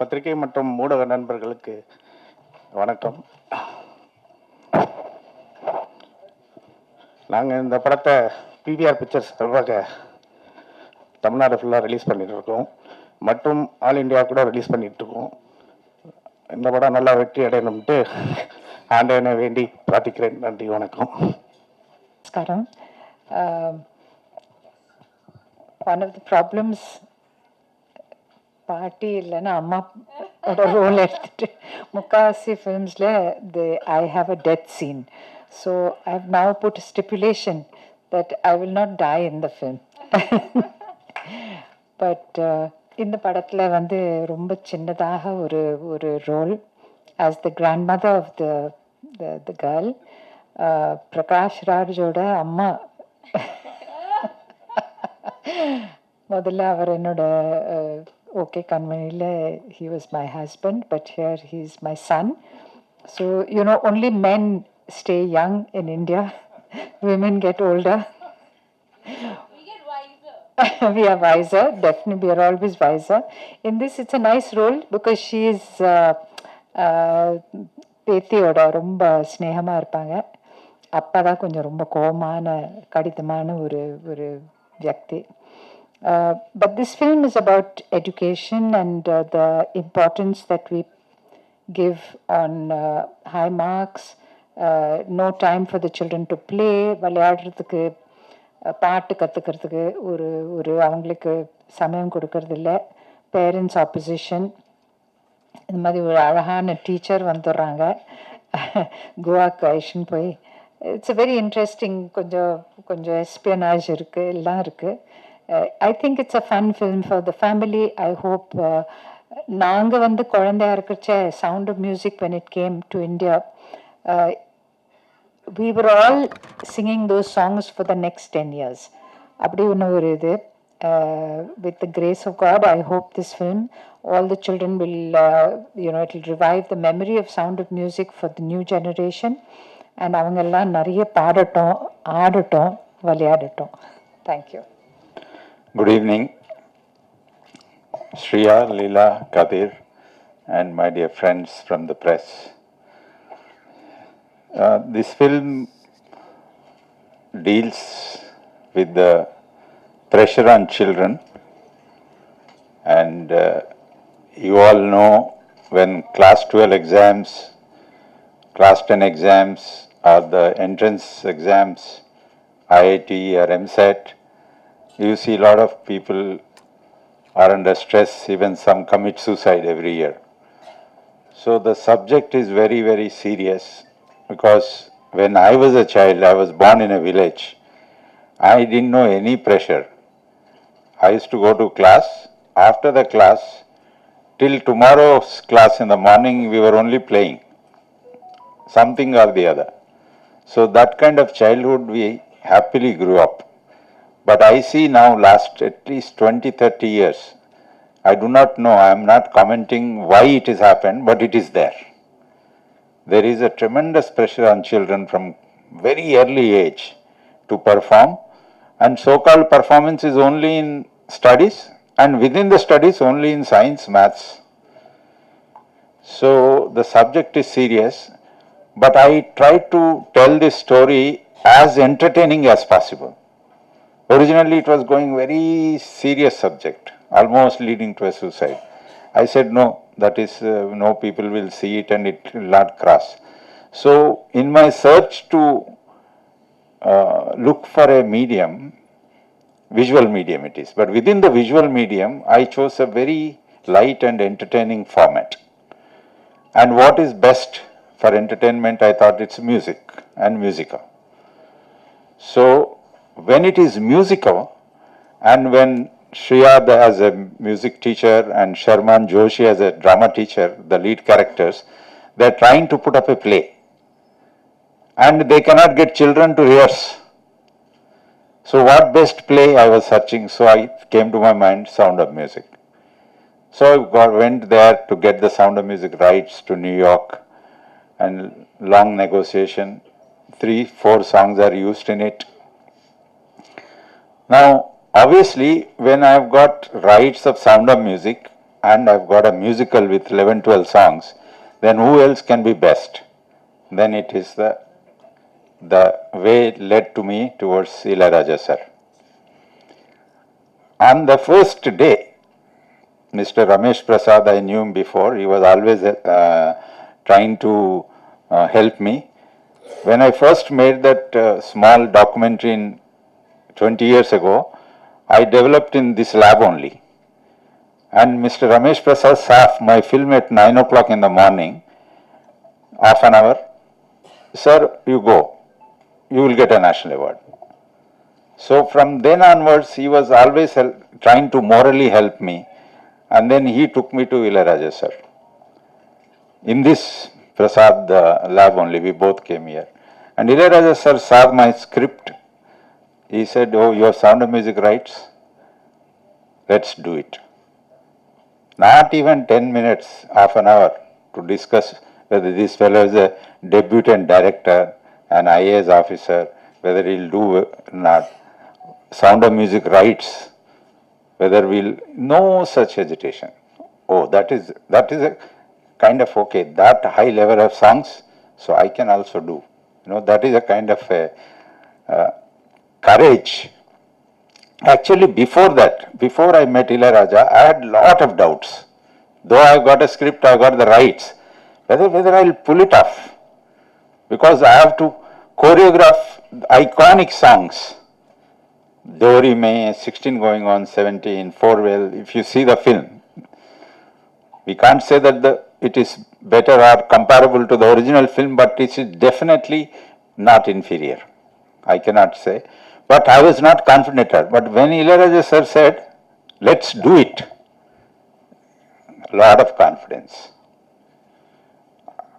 பத்திரிகை மற்றும் ஊடக நண்பர்களுக்கு வணக்கம். நாங்கள் இந்த படத்தை பிவிஆர் பிக்சர்ஸ் சார்பாக தமிழ்நாடு ஃபுல்லாக ரிலீஸ் பண்ணிட்டு இருக்கோம் மற்றும் ஆல் இண்டியா கூட ரிலீஸ் பண்ணிட்டு இருக்கோம். இந்த படம் நல்லா வெற்றி அடையணும்ட்டு ஆண்டவனை வேண்டி பிரார்த்திக்கிறேன். நன்றி, வணக்கம். நமஸ்காரம். One of the problems பாட்டி இல்லைன்னா அம்மாவோட ரோல் எடுத்துட்டு முக்காவாசி ஃபிலிம்ஸில் I have a death scene. So I have now put stipulation that I will not die in the film. But இந்த படத்தில் வந்து ரொம்ப சின்னதாக ஒரு role as the grandmother of the girl. Prakash ராஜோட அம்மா. முதல்ல அவர் என்னோட ஓகே கம்பெனியில் he was my husband, but here he is my son. So only men stay young in India. Women get older. We get wiser. We are wiser, definitely. We are always wiser. In this, it's a nice role because she is பேத்தியோட ரொம்ப ஸ்னேகமாக இருப்பாங்க. அப்பா தான் கொஞ்சம் ரொம்ப கோபமான கடிதமான ஒரு வியக்தி. But this film is about education and the importance that we give on high marks, no time for the children to play, விளையாடுறதுக்கு பாட்டு கற்றுக்கிறதுக்கு ஒரு அவங்களுக்கு சமயம் கொடுக்கறதில்ல. Parents opposition. இந்த மாதிரி ஒரு அழகான டீச்சர் வந்துடுறாங்க கோவாக்கு ஐஷன் போய். It's a very interesting. கொஞ்சம் எஸ்பியனாஜ் இருக்குது, எல்லாம் இருக்குது. I think it's a fun film for the family. I hope நாங்கள் வந்து குழந்தையா இருக்கிறச்ச Sound of Music when it came to India, we were all singing those songs for the next 10 years. அப்படி ஒன்று ஒரு இது. With the grace of God, I hope this film, all the children will, it will revive the memory of Sound of Music for the new generation. And அவங்கெல்லாம் நிறைய பாடட்டும், ஆடட்டும், விளையாடட்டும். Thank you. Good evening, Shriya, Leela, Kadir, and my dear friends from the press. This film deals with the pressure on children, and you all know when class 12 exams, class 10 exams, or the entrance exams, IIT or MSET, you see a lot of people are under stress, even some commit suicide every year. So the subject is very, very serious because when I was a child, I was born in a village. I didn't know any pressure. I used to go to class. After the class, till tomorrow's class in the morning, we were only playing something or the other. So that kind of childhood we happily grew up. But I see now last at least 20-30 years, I do not know, I am not commenting why it has happened, but it is there. There is a tremendous pressure on children from very early age to perform, and so-called performance is only in studies, and within the studies only in science, maths. So the subject is serious, but I try to tell this story as entertaining as possible. Originally, it was going very serious subject, almost leading to a suicide. I said, no, that is, no people will see it and it will not cross. So, in my search to look for a medium, visual medium it is, but within the visual medium, I chose a very light and entertaining format. And what is best for entertainment, I thought it's music and musical. So, when it is musical, and when Shriya as a music teacher and Sharman Joshi as a drama teacher, the lead characters, they are trying to put up a play. And they cannot get children to rehearse. So what best play I was searching, so I came to my mind Sound of Music. So I went there to get the Sound of Music rights to New York, and long negotiation. 3-4 songs are used in it. Now, obviously, when I've got rights of Sound of Music, and I've got a musical with 11, 12 songs, then who else can be best? Then it is the way led to me towards Ilayaraja sir. On the first day, Mr. Ramesh Prasad, I knew him before. He was always trying to help me. When I first made that small documentary in 20 years ago, I developed in this lab only. And Mr. Ramesh Prasad saw my film at 9 o'clock in the morning, half an hour. Sir, you go. You will get a national award. So from then onwards, he was always trying to morally help me. And then he took me to Ilayaraja sir. In this Prasad lab only, we both came here. And Ilayaraja sir saw my script. He said, oh, you have Sound of Music rights? Let's do it. Not even 10 minutes, half an hour to discuss whether this fellow is a debutant director, an IAS officer, whether he'll do or not. Sound of Music rights, whether we'll, no such hesitation. Oh, that is a kind of okay, that high level of songs, so I can also do. You know, that is a kind of a courage. Actually, before that, before I met Ilayaraja, I had lot of doubts. Though I got a script, I got the rights, whether I'll pull it off. Because I have to choreograph iconic songs. Dori May, 16 going on 17, Four-Well, if you see the film. We can't say that it is better or comparable to the original film, but it is definitely not inferior. I cannot say. But I was not confident. But when Ilayaraja sir said, let's do it, a lot of confidence.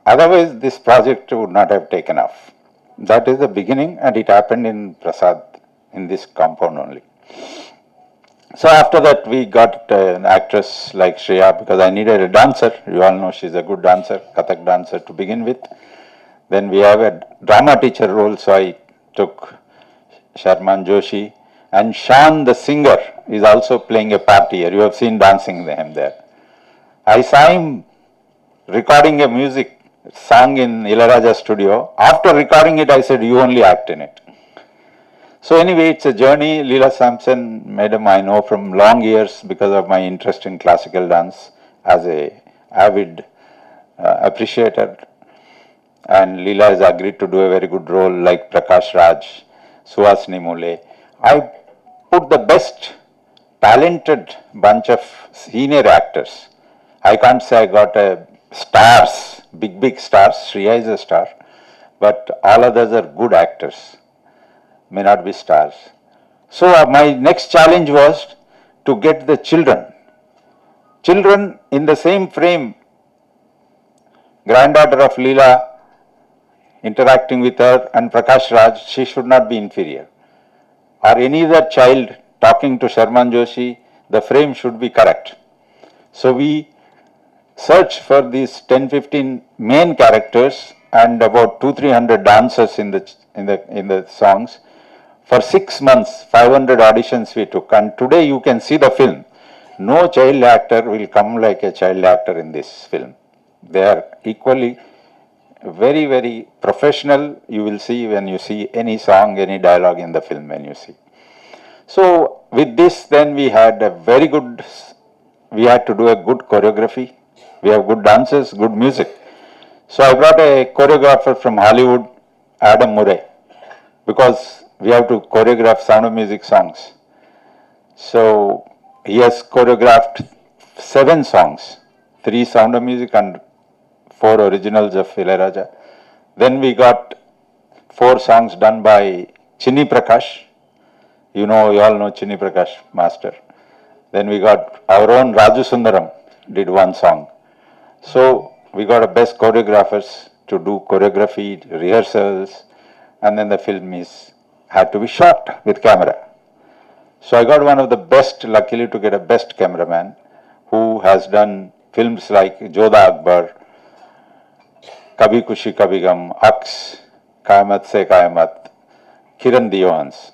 Otherwise, this project would not have taken off. That is the beginning, and it happened in Prasad, in this compound only. So after that, we got an actress like Shriya, because I needed a dancer. You all know she's a good dancer, Kathak dancer to begin with. Then we have a drama teacher role, so I took Sharman Joshi. And Shan, the singer, is also playing a part here. You have seen dancing him there. I saw him recording a music song in Ilayaraja studio. After recording it, I said, you only act in it. So anyway, it's a journey. Leela Sampson, madam, I know from long years because of my interest in classical dance as a avid appreciator. And Leela has agreed to do a very good role like Prakash Raj, Suhasini Mule. I put the best talented bunch of senior actors. I can't say I got stars, big stars. Shriya is a star, but all others are good actors. May not be stars. So my next challenge was to get the children in the same frame. Granddaughter of Leela interacting with her and Prakash Raj, she should not be inferior. Or any other child talking to Sharman Joshi, the frame should be correct. So we search for these 10-15 main characters and about 200-300 dancers in the songs. For 6 months, 500 auditions we took, and today you can see the film. No child actor will come like a child actor in this film. They are equally very, very professional. You will see when you see any song, any dialogue in the film when you see. So with this, then we had a very good, we had to do a good choreography. We have good dancers, good music. So I brought a choreographer from Hollywood, Adam Murray, because we have to choreograph Sound of Music songs. So he has choreographed 7 songs, 3 Sound of Music and 4 originals of Ilayaraja. Then we got 4 songs done by Chinni Prakash. You know, you all know Chinni Prakash master. Then we got our own Raju Sundaram did 1 song. So we got a best choreographers to do choreography, rehearsals, and then the film had to be shot with camera. So I got one of the best, luckily to get a best cameraman who has done films like Jodha Akbar, Kabhi Kushi Kabhi Gum, Aks, Kayamat Se Kayamat, Kiran Diyans,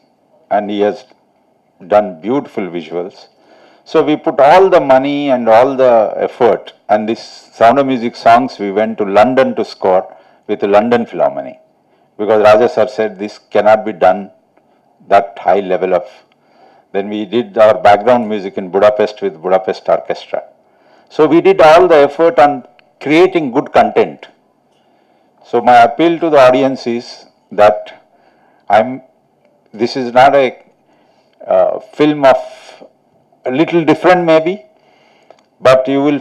and he has done beautiful visuals. So we put all the money and all the effort, and this Sound of Music songs we went to London to score with the London Philharmonic, because Raja sir said this cannot be done that high level of. Then we did our background music in Budapest with Budapest Orchestra. So we did all the effort on creating good content. So my appeal to the audience is that this is not a film of a little different maybe, but you will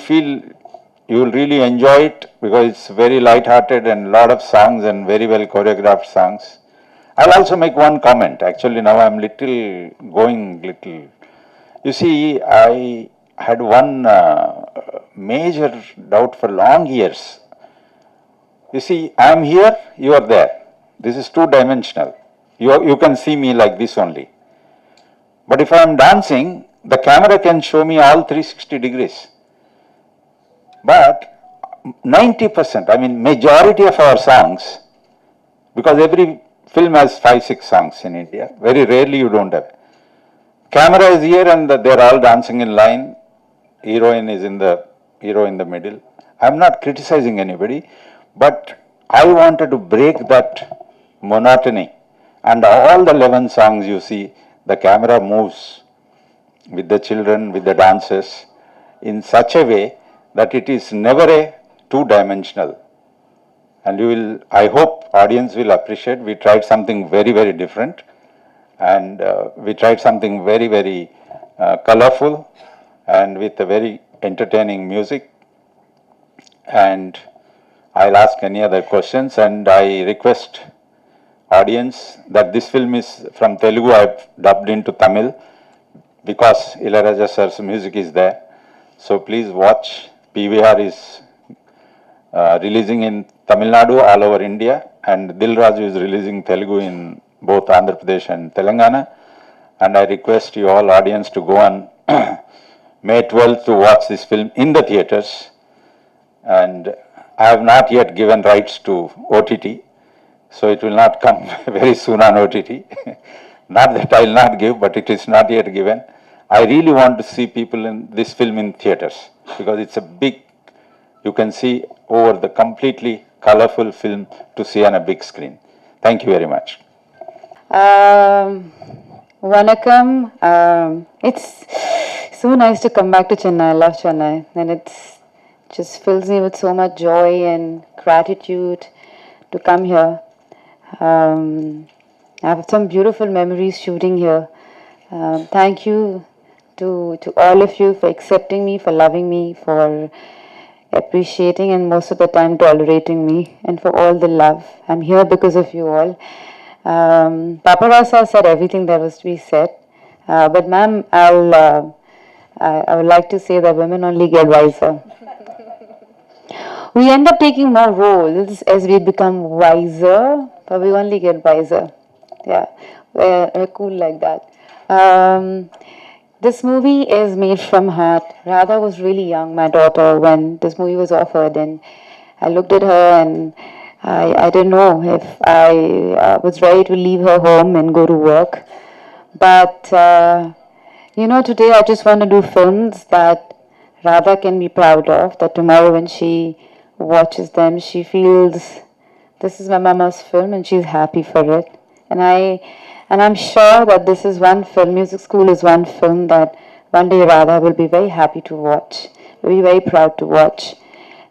really enjoy it because it's very light-hearted and a lot of songs and very well choreographed songs. I'll also make one comment. Actually, now I'm going little. You see, I had one major doubt for long years. You see, I'm here, you are there. This is two-dimensional. You can see me like this only. But if I'm dancing, the camera can show me all 360 degrees. But 90%, I mean majority of our songs, because every film has 5-6 songs in India, very rarely you don't have. Camera is here and they're all dancing in line, hero in the middle. I'm not criticizing anybody, but I wanted to break that monotony. And all the 11 songs you see, the camera moves with the children, with the dancers, in such a way that it is never a two-dimensional. And I hope audience will appreciate, we tried something very, very different. And we tried something very, very colorful and with a very entertaining music. And I'll ask any other questions, and I request audience that this film is from Telugu. I've dubbed into Tamil because Ilayaraja sir's music is there. So please watch. PVR is releasing in Tamil Nadu all over India, and Dil Raju is releasing Telugu in both Andhra Pradesh and Telangana. And I request you all audience to go on May 12th to watch this film in the theaters. And I have not yet given rights to OTT, so it will not come very soon on OTT. Not that I will not give, but it is not yet given. I really want to see people in this film in theaters because it's a big, you can see over the completely colorful film to see on a big screen. Thank you very much. Vanakkam. It's so nice to come back to Chennai. I love Chennai, and it's just fills me with so much joy and gratitude to come here. I have some beautiful memories shooting here. Thank you to all of you for accepting me, for loving me, for appreciating and most of the time tolerating me, and for all the love. I'm here because of you all. Papa Rasa said everything that was to be said, but ma'am, I would like to say that women only get wiser. We end up taking more roles as we become wiser, but we only get wiser. Yeah, we're cool like that. This movie is made from heart. Radha was really young, my daughter, when this movie was offered, and I looked at her and I didn't know if I was ready to leave her home and go to work. But, today I just want to do films that Radha can be proud of, that tomorrow when she watches them, she feels this is my mama's film and she's happy for it. And I'm sure that this is one film, Music School is one film that one day Radha will be very happy to watch, will be very proud to watch.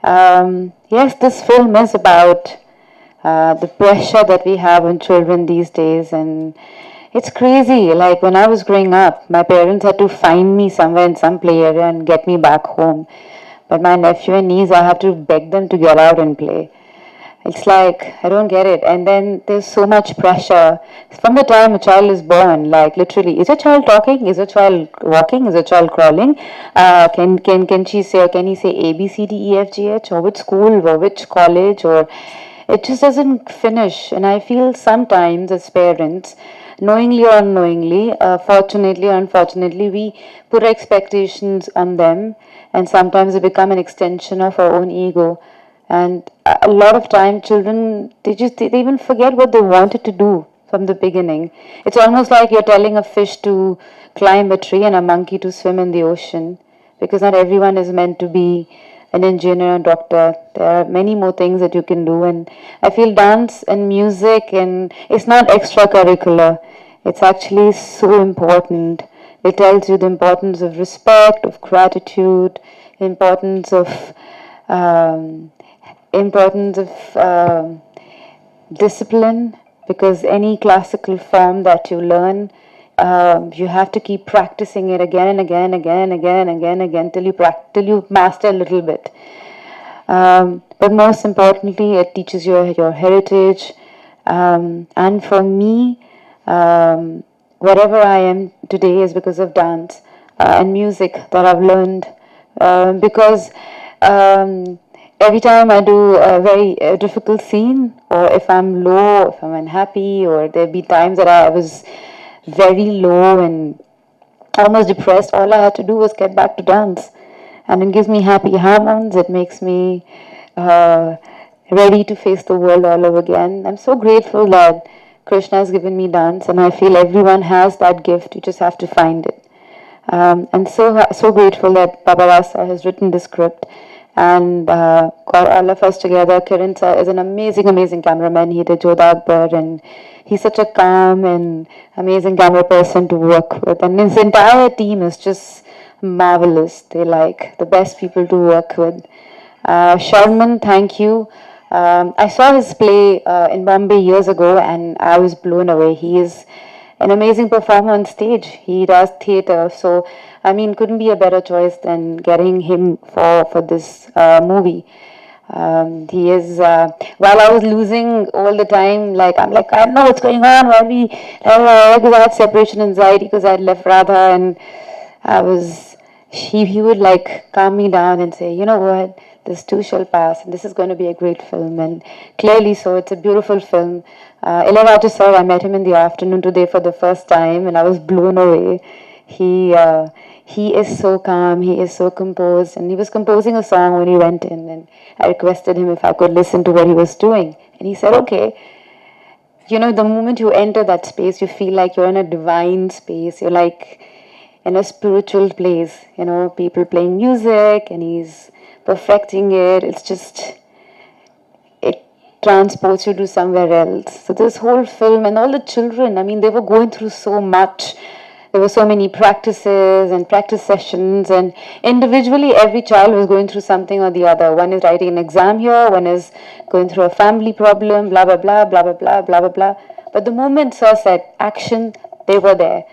Yes, this film is about the pressure that we have on children these days, and it's crazy. Like when I was growing up, my parents had to find me somewhere in some play area and get me back home. But my nephew and niece, I have to beg them to get out and play. It's like, I don't get it. And then there's so much pressure. From the time a child is born, like literally, is a child talking? Is a child walking? Is a child crawling? Can she say, or can he say A, B, C, D, E, F, G, H? Or which school, or which college? Or it just doesn't finish. And I feel sometimes as parents, knowingly or unknowingly, fortunately or unfortunately, we put expectations on them, and sometimes they become an extension of our own ego. And a lot of time children, they even forget what they wanted to do. from the beginning. It's almost like you're telling a fish to climb a tree and a monkey to swim in the ocean, because not everyone is meant to be an engineer and doctor. There are many more things that you can do, and I feel dance and music, and it's not extracurricular. It's actually so important. It tells you the importance of respect, of gratitude, importance of um, importance of discipline, because any classical form that you learn, you have to keep practicing it again and again, again, again, again, again, till you master a little bit. But most importantly, it teaches you your heritage. And for me, wherever I am today is because of dance and music that I've learned. Because every time I do a very difficult scene, or if I'm low, if I'm unhappy, or there be times that I was very low and almost depressed, all I had to do was get back to dance. And it gives me happy hormones, it makes me ready to face the world all over again. I'm so grateful that Krishna has given me dance, and I feel everyone has that gift, you just have to find it. And so grateful that Baba Rasa has written the script and got all of us together. Kiran sir is an amazing, amazing cameraman. He did Jodha Akbar, and he's such a calm and amazing camera person to work with. And his entire team is just marvelous. They're like the best people to work with. Sharman, thank you. I saw his play in Bombay years ago, and I was blown away. He is an amazing performer on stage. He does theater, so I mean, couldn't be a better choice than getting him for this movie. He is. While I was losing all the time, like I'm like, I don't know what's going on. Why we? Because I had separation anxiety because I had left Radha, and I was. He would like calm me down and say, you know what, this too shall pass, and this is going to be a great film. And clearly, so it's a beautiful film. Ilavati sir, I met him in the afternoon today for the first time, and I was blown away. He is so calm, he is so composed, and he was composing a song when he went in, and I requested him if I could listen to what he was doing, and he said, okay. You know, the moment you enter that space, you feel like you're in a divine space. You're like in a spiritual place, you know, people playing music, and he's perfecting it. It's just, it transports you to somewhere else. So this whole film, and all the children, I mean, they were going through so much. There were so many practices and practice sessions, and individually every child was going through something or the other. One is writing an exam here, one is going through a family problem, blah blah blah blah blah blah blah blah blah. But the moment Sir said action, they were there.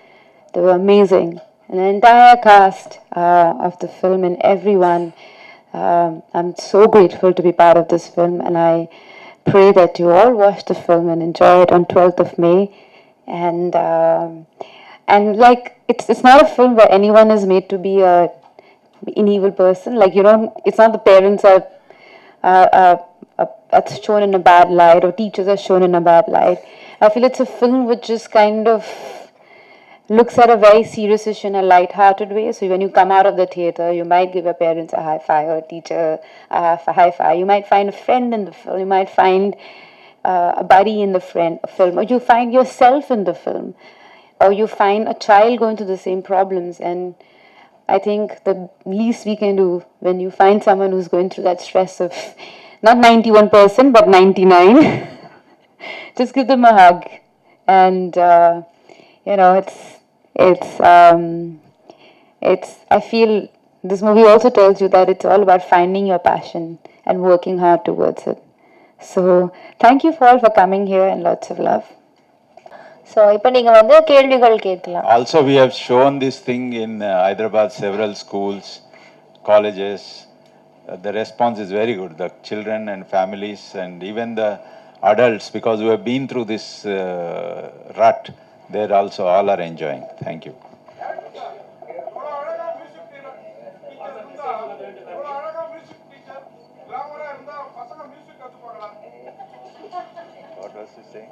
They were amazing. And the entire cast of the film, and everyone, I'm so grateful to be part of this film, and I pray that you all watch the film and enjoy it on 12th of May. And like, it's not a film where anyone is made to be an evil person. Like, you don't, it's not the parents are shown in a bad light, or teachers are shown in a bad light. I feel it's a film which just kind of looks at a very serious issue in a light-hearted way. So when you come out of the theater, you might give your parents a high five, or a teacher a high five. You might find a friend in the film. You might find a buddy in the film, or you find yourself in the film, or you find a child going through the same problems. And I think the least we can do when you find someone who's going through that stress of not 91%, but 99, just give them a hug. And, you know, I feel this movie also tells you that it's all about finding your passion and working hard towards it. So thank you all for coming here, and lots of love. So இப்போ நீங்கள் வந்து கேள்விகள் கேட்கலாம். Also, we have shown this thing in Hyderabad, several schools, colleges. The response is very good. The children and families, and even the adults, because we have been through this rut, they're also all are enjoying. Thank you. What was he saying?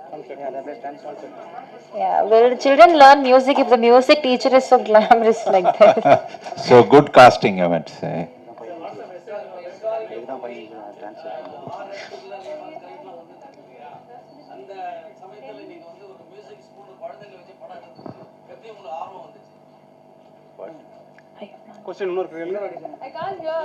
Yeah, will children learn music if the music teacher is so glamorous like that? So good casting, I might say. Question இன்னொரு கேள்வி. I can't hear.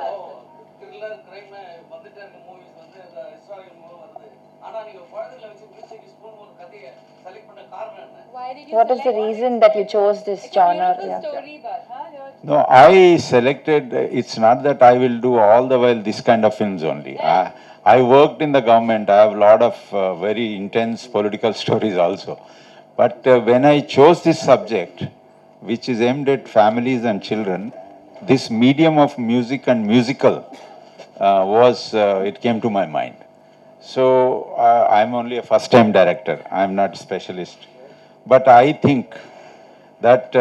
Thriller crime வந்துட்டே இருக்க movies வந்து அந்த historical movie வருது. ஆனா நீங்க குழந்தைகளை வச்சு மியூசிக் ஸ்கூல் ஒரு கதையை செலக்ட் பண்ண காரணம் என்ன? Why did you What is the reason that you chose this genre? Beautiful story, but No, I selected, it's not that I will do all the while this kind of films only. I worked in the government, I have a lot of very intense political stories also. But when I chose this subject, which is aimed at families and children, this medium of music and musical it came to my mind. So I'm only a first-time director, I'm not specialist. But I think that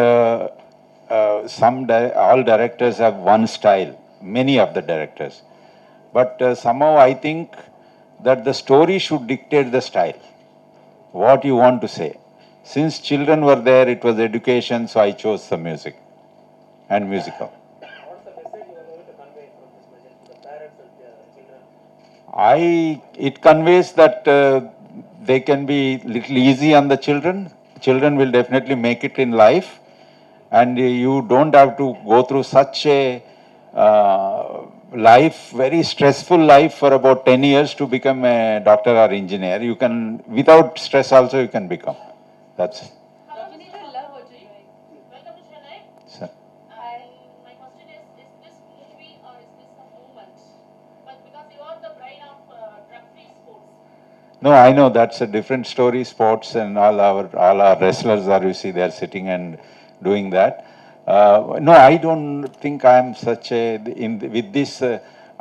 all directors have one style, many of the directors. But somehow I think that the story should dictate the style, what you want to say. Since children were there, it was education, so I chose the music and musical. What's the message you are going to convey from this message to the parents and children? It conveys that they can be little easy on the children. Children will definitely make it in life, and you don't have to go through such a life, very stressful life for about 10 years to become a doctor or engineer. You can, without stress also you can become. That's it. Hello, you need to love what you're doing. Welcome to Chennai. Sir. My question is this movie or is this a movement? But because you are the brain of drug-free sports. No, I know that's a different story. Sports and all our wrestlers are, you see, they are sitting and doing that. No, I don't think I am such a. With this,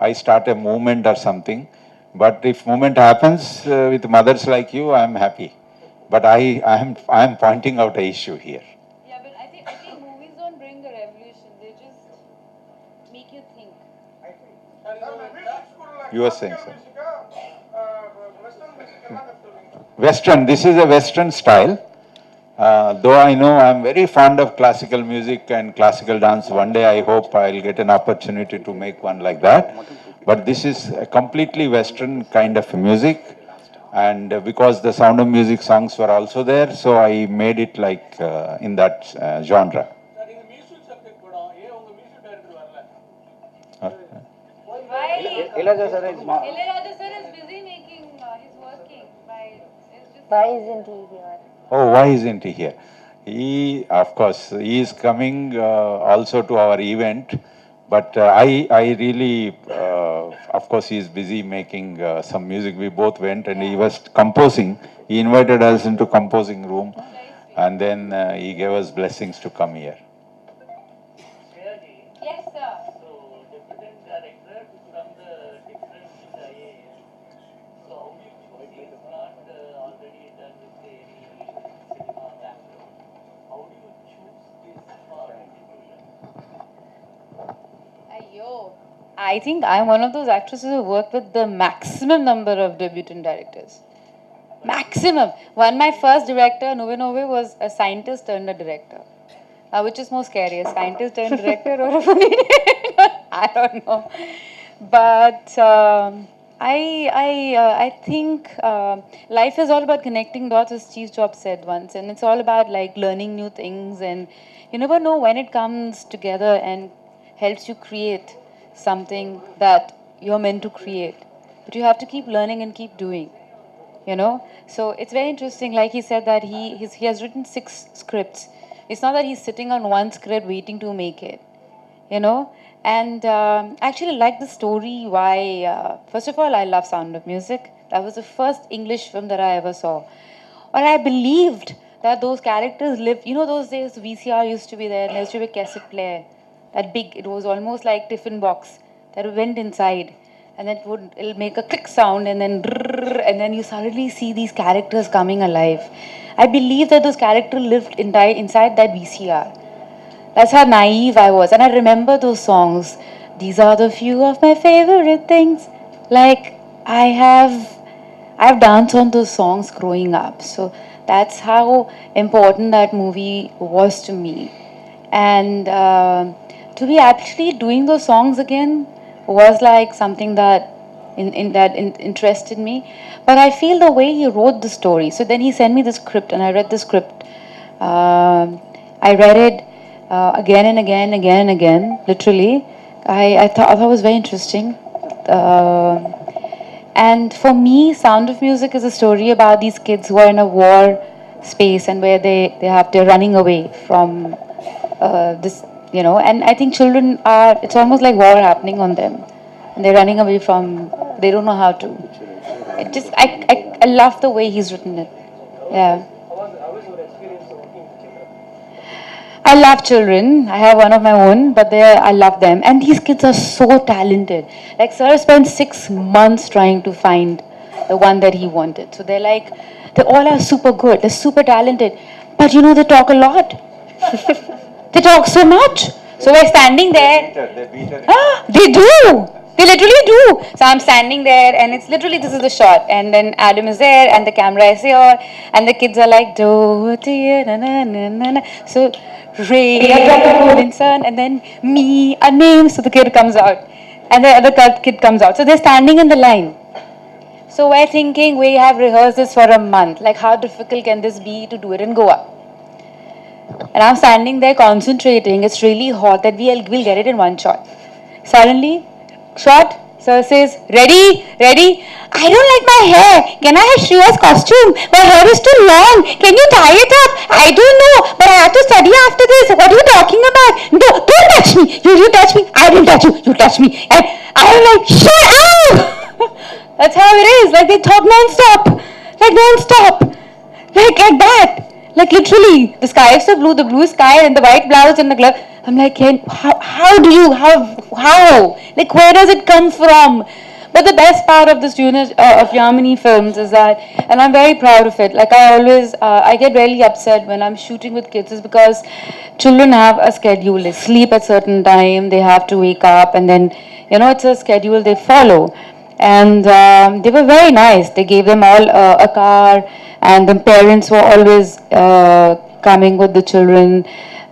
I start a movement or something. But if movement happens with mothers like you, I am happy. But I am pointing out an issue here. Yeah, but I think movies don't bring the revolution. They just make you think. You were saying so. Western. This is a Western style. Though I know I'm very fond of classical music and classical dance. One day I hope I'll get an opportunity to make one like that. But this is a completely Western kind of music. And because the Sound of Music songs were also there, so I made it like in that genre. Sir இந்த music subject படம் ஏன் உங்க music director வரல? Why? Ilaja sir is Ilayaraja sir is busy making. He's working. Why isn't he here? Oh, why isn't he here? He, of course, he is coming also to our event. But I really, of course, he is busy making some music. We both went and he was composing. He invited us into composing room, and then he gave us blessings to come here. Yes, sir. So deputy director from the different IAS. So how do you it's not already done with any cinema background? How do you choose this for execution? I think I'm one of those actresses who work with the maximum number of debutant directors. Maximum. My first director, Nove Nove, was a scientist turned a director. Which is more scary, a scientist turned director or a I don't know. But I think life is all about connecting dots, as Chief Jobs said once, and it's all about like learning new things, and you never know when it comes together and helps you create something that you're meant to create. But you have to keep learning and keep doing, you know. So it's very interesting. Like he said that he has written 6 scripts. It's not that he's sitting on one script waiting to make it, you know. And actually like the story. Why? First of all, I love Sound of Music. That was the first English film that I ever saw. Or I believed that those characters lived. You know, those days VCR used to be there. And there used to be a cassette player. That big, it was almost like tiffin box that went inside, and then it'll make a click sound, and then you suddenly see these characters coming alive. I believe that those characters lived inside that VCR. That's how naive I was, and I remember those songs. These are the few of my favorite things. Like I've danced on those songs growing up, so that's how important that movie was to me. And to be actually doing those songs again was like something that interested me. But I feel the way he wrote the story. So then he sent me the script, and I read the script. I read it again and again, again and again, literally. I thought it was very interesting. And for me, Sound of Music is a story about these kids who are in a war space and where they're running away from this, and I think children are, it's almost like war happening on them. And they're running away from, they don't know how to. I love the way he's written it. Yeah. How was your experience working with children? I love children. I have one of my own, but I love them. And these kids are so talented. Like, sir spent 6 months trying to find the one that he wanted. So they all are super good. They're super talented. But they talk a lot. They talk so much. So we're standing there. They beat her. They do. They literally do. So I'm standing there, and it's literally, this is the shot, and then Adam is there, and the camera is here, and the kids are like, do dear, na na na na na. So Ray, and son, and then me, a name. So the kid comes out, and the other kid comes out. So they're standing in the line. So we're thinking, we have rehearsed this for a month. Like, how difficult can this be to do it in Goa? And I'm standing there concentrating. It's really hot that we'll get it in one shot. Suddenly, shot. Sir says, ready? I don't like my hair. Can I have Shriya's costume? My hair is too long. Can you tie it up? I don't know, but I have to study after this. What are you talking about? No, don't touch me. You touch me. I didn't touch you. You touch me. And I'm like, shut up. That's how it is. Like, they talk non-stop. Like that. Like, literally, the sky is so blue, the blue sky, and the white blouse and the glove. I'm like, how? Like, where does it come from? But the best part of this unit of Yamini films is that, and I'm very proud of it. Like, I get really upset when I'm shooting with kids, is because children have a schedule. They sleep at certain time, they have to wake up, and then, it's a schedule they follow. And they were very nice. They gave them all a car, and the parents were always coming with the children,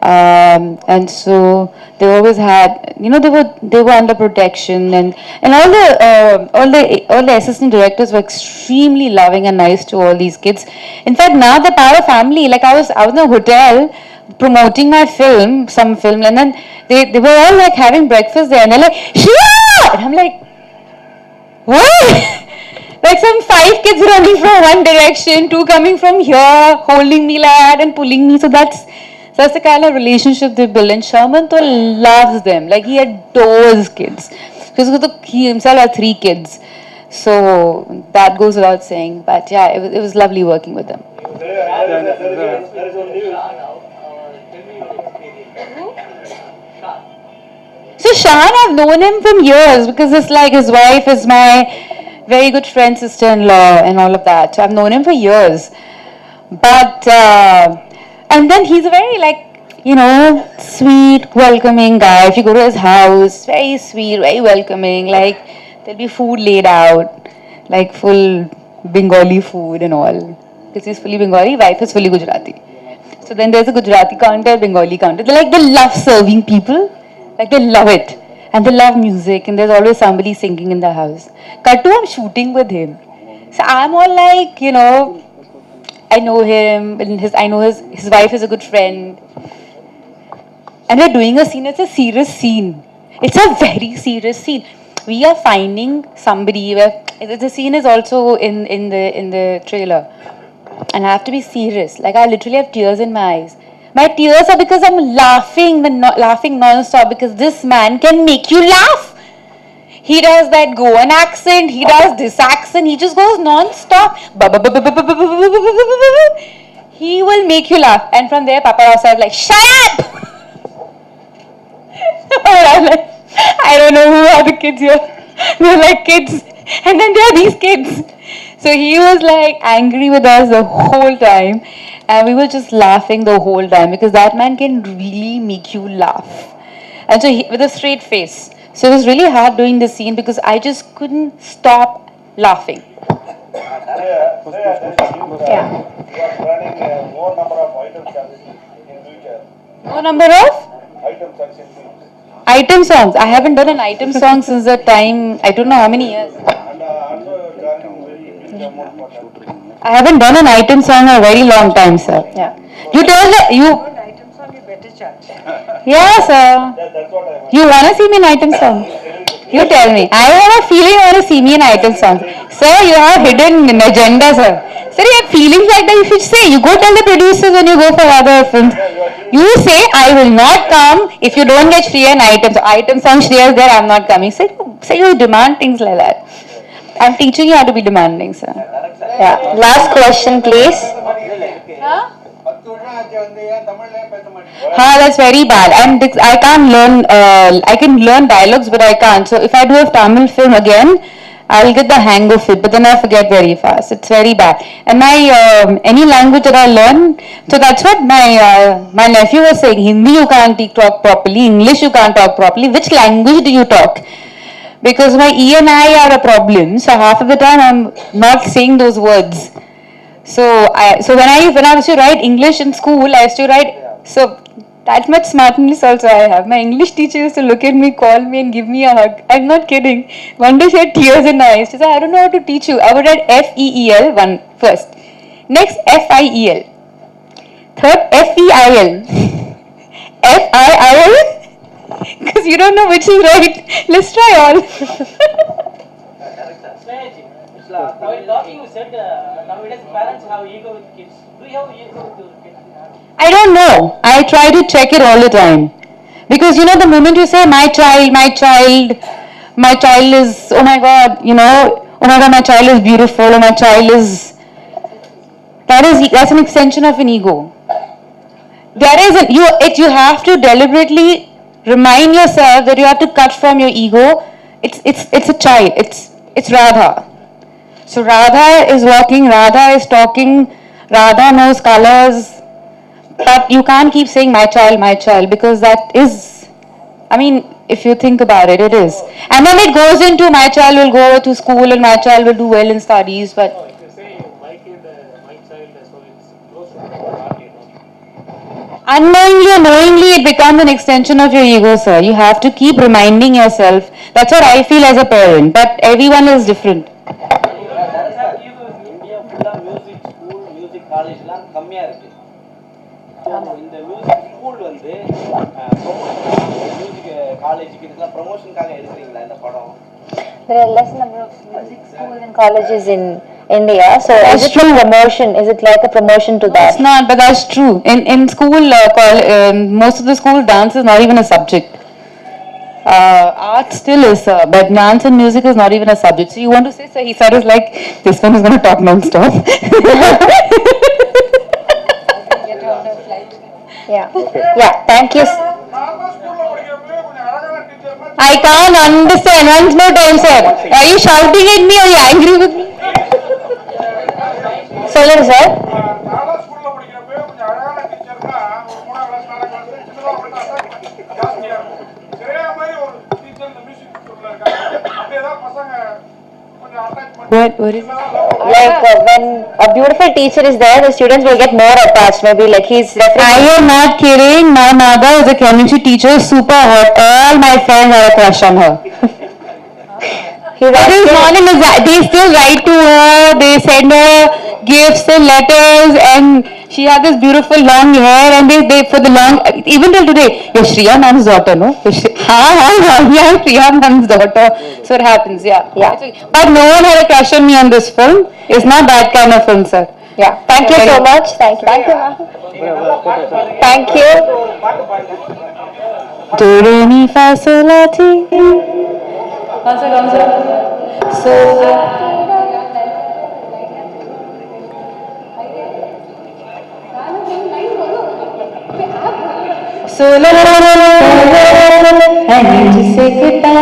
and so they always had, they were under protection, and all the assistant directors were extremely loving and nice to all these kids. In fact, now the Power family, like, I was in a hotel promoting my some film, and then they were all like having breakfast there, and they're like, Shriya! And I'm like, what? Like, some 5 kids running from one direction, 2 coming from here, holding me like that and pulling me. So that's the kind of relationship they build. And Sherman though loves them. Like, he adores kids. Because he himself had 3 kids. So that goes without saying. But yeah, it was lovely working with them. There is only now. Tell me your experience. So Shan, I've known him from years, because it's like his wife is my very good friend, sister-in-law, and all of that. So I've known him for years. But, and then he's a very, sweet, welcoming guy. If you go to his house, very sweet, very welcoming. Like, there'll be food laid out, like full Bengali food and all. Because he's fully Bengali, wife is fully Gujarati. So then there's a Gujarati counter, Bengali counter. They love serving people. Like, they love it. And they love music, and there's always somebody singing in the house. Cut to, I'm shooting with him. So I'm all like, I know him, and I know his wife is a good friend. And we're doing a scene, it's a serious scene. It's a very serious scene. We are finding somebody, the scene is also in the trailer. And I have to be serious. Like, I literally have tears in my eyes. My tears are because I'm laughing non-stop, because this man can make you laugh. He does that Goan accent, he does this accent, he just goes non-stop. He will make you laugh. And from there, Papa Rasa is like, shut up! I'm like, I don't know who are the kids here. They're like kids. And then there are these kids. So he was like angry with us the whole time. And we were just laughing the whole time, because that man can really make you laugh. And so with a straight face. So it was really hard doing this scene, because I just couldn't stop laughing. Yeah. You are planning more number of items in future. More number of? Item songs in films. Item songs. I haven't done an item song since the time, I don't know how many years. I haven't done an item song in a very long time, sir. Yeah. You tell the, you. Item song, you better charge. Yeah, sir. That's what I want. You wanna see me in item song? You tell me. I have a feeling you wanna see me in item song. Sir, you have hidden an agenda, sir. Sir, you have feelings like that. You should say. You go tell the producers when you go for other films. You say, I will not come if you don't get Shriya in item song. Item song, Shriya is there, I'm not coming. Say you demand things like that. I'm teaching you how to be demanding, sir. Yeah. Last question, please. That's very bad. I can't learn. I can learn dialogues, but I can't. So if I do a Tamil film again, I'll get the hang of it. But then I forget very fast. It's very bad. And my any language that I learn, so that's what my nephew was saying. Hindi you can't talk properly. English you can't talk properly. Which language do you talk? Because my E and I are a problem. So half of the time I'm not saying those words. So when I used to write English in school, I used to write, so that much smartness also I have. My English teacher used to look at me, call me and give me a hug. I'm not kidding. One day she had tears in her eyes. She said, I don't know how to teach you. I would write F-E-E-L first. Next, F-I-E-L. Third, F-E-I-L. F-I-I-L? Because you don't know which is right. Let's try all. While talking, you said nowadays parents have ego with kids. Do you have ego with your kids? I don't know. I try to check it all the time. Because the moment you say my child is, oh my god, oh my god, my child is beautiful, or my child is, that's an extension of an ego. You have to deliberately remind yourself that you have to cut from your ego. It's a child. It's Radha. So Radha is walking, Radha is talking, Radha knows colors, but you can't keep saying my child, because that is, if you think about it, it is. And then it goes into my child will go to school and my child will do well in studies, but If you say my kid, my child, so it's close to the heart, unknowingly or knowingly it becomes an extension of your ego, sir. You have to keep reminding yourself. That's what I feel as a parent, but everyone is different. India ஃபுல்லா music school music காலேஜ்லாம் கம்மியா இருக்கு. இந்த music school வந்து music காலேஜுக்கு இதெல்லாம் ப்ரமோஷனுக்காக எடுக்கிறீங்களா இந்த படம்? There are less number of music schools and colleges in India. So is it a promotion? Is it like a promotion to that? It's not, but that's true. In school, most of the school, dance is not even a subject. Art still is, but dance and music is not even a subject. So you want to say, so he said, is like, this one is going to talk non-stop. Yeah, thank you. I can't understand. Once more time, sir. Are you shouting at me or are you angry with me? Solid, sir. What is it? Like when a beautiful teacher is there, the students will get more attached. Maybe like he's I am not kidding. My mother is a chemistry teacher, super hot. All my friends have a crush on her. This morning, they still write to her, they send her gifts and letters, and she had this beautiful long hair, and they for the long, even till today, you're Shriya ma'am's daughter, no? Yeah, Shriya ma'am's daughter. So it happens, yeah. But no one had a crush on me on this film. It's not that kind of film, sir. Yeah. Thank you so much. Thank you. Ma'am. Thank you. Do re mi fa sol la ti. So. So I need to say goodbye.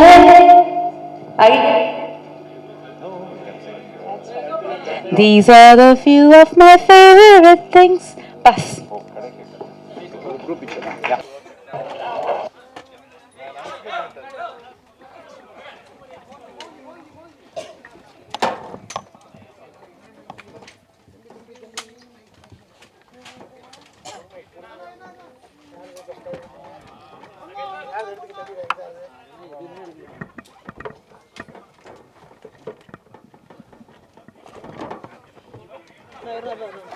These are the few of my favorite things. Bas. no, no, no.